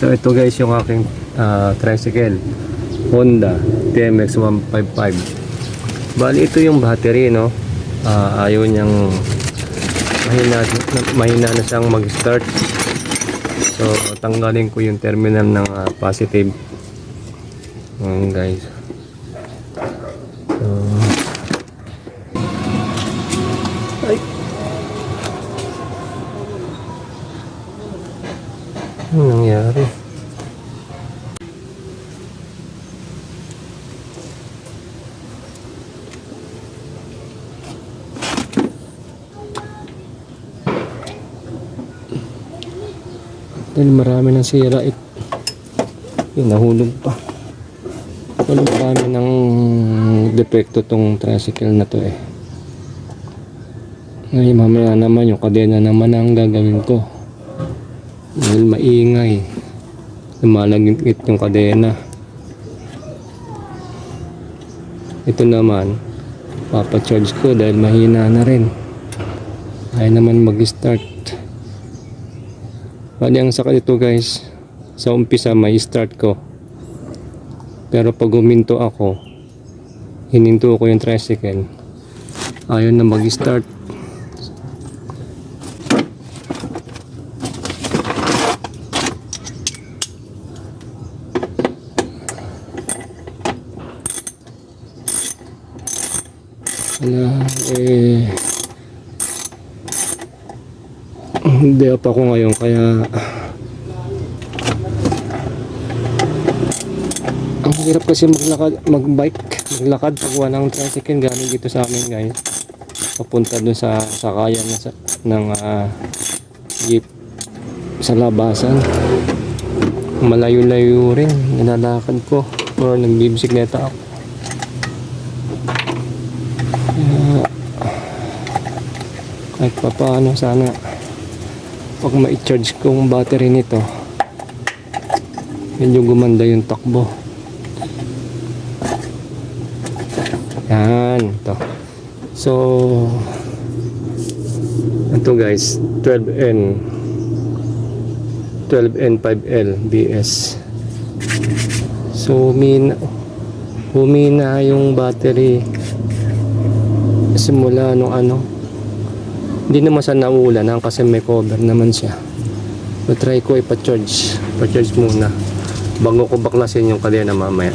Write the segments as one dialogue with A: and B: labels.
A: So ito guys yung aking tricycle Honda TMX 155. Bali ito yung battery, no. Ayaw niyang mahina na siyang mag start. So tanggalin ko yung terminal ng positive. Guys, so ay, ano nangyari? Dahil marami ng sira yung nahulog pa. Walang marami ng depekto tong tricycle na to eh. Ngayon mamaya naman yung kadena naman ang gagawin ko. Dahil maingay, lumalagit yung kadena. Ito naman papacharge ko dahil mahina na rin. Ayaw naman mag-start. Bali ang sakit ito guys, sa umpisa may start ko, pero pag huminto ako, hininto ko yung tricycle, ayaw na mag-start. Hindi pa ako ngayon kaya ang hirap kasi maglakad pag walang tricycle galing dito sa amin guys, papunta dun sa sakayan ng jeep sa labasan. Malayo-layo rin nilalakad ko or nagbibisikleta ako. Kahit pa paano sana pag ma-charge kong battery nito medyo gumanda yung takbo. Yan ito. So ito guys, 12N 5L BS. So humina yung battery simula nung hindi naman siya nauulan kasi may cover naman siya. So try ko ipa-charge muna bago ko baklasin yung kadena mamaya.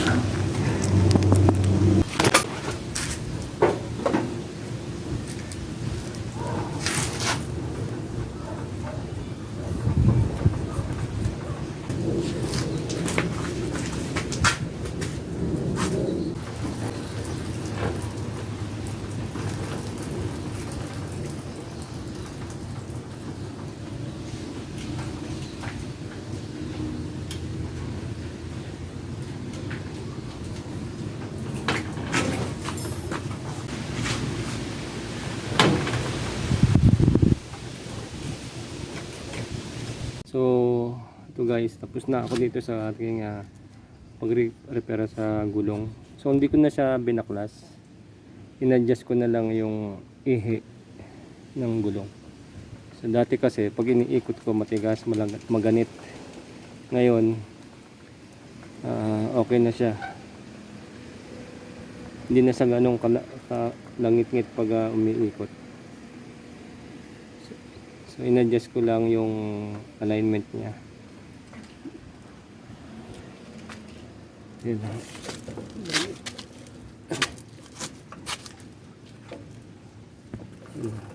A: So ito guys, tapos na ako dito sa ating pag-repair sa gulong. So hindi ko na siya binaklas, in-adjust ko na lang yung ihi ng gulong. So dati kasi pag iniikot ko matigas, maganit. Ngayon okay na siya, hindi na sa ganong kalangit-ngit pag umiikot. So in-adjust ko lang yung alignment niya.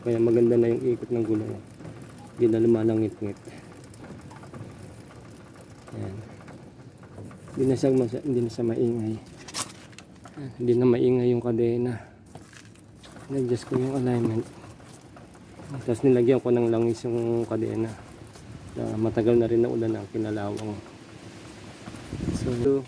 A: Kaya maganda na yung ikot ng gulong. Hindi na lumalangit-ngit. Ayan. Hindi na siya maingay. Hindi na maingay yung kadena. In-adjust ko yung alignment. Tapos nilagyan ko ng langis yung kadena. Matagal na rin na ulan ang kinalawang. So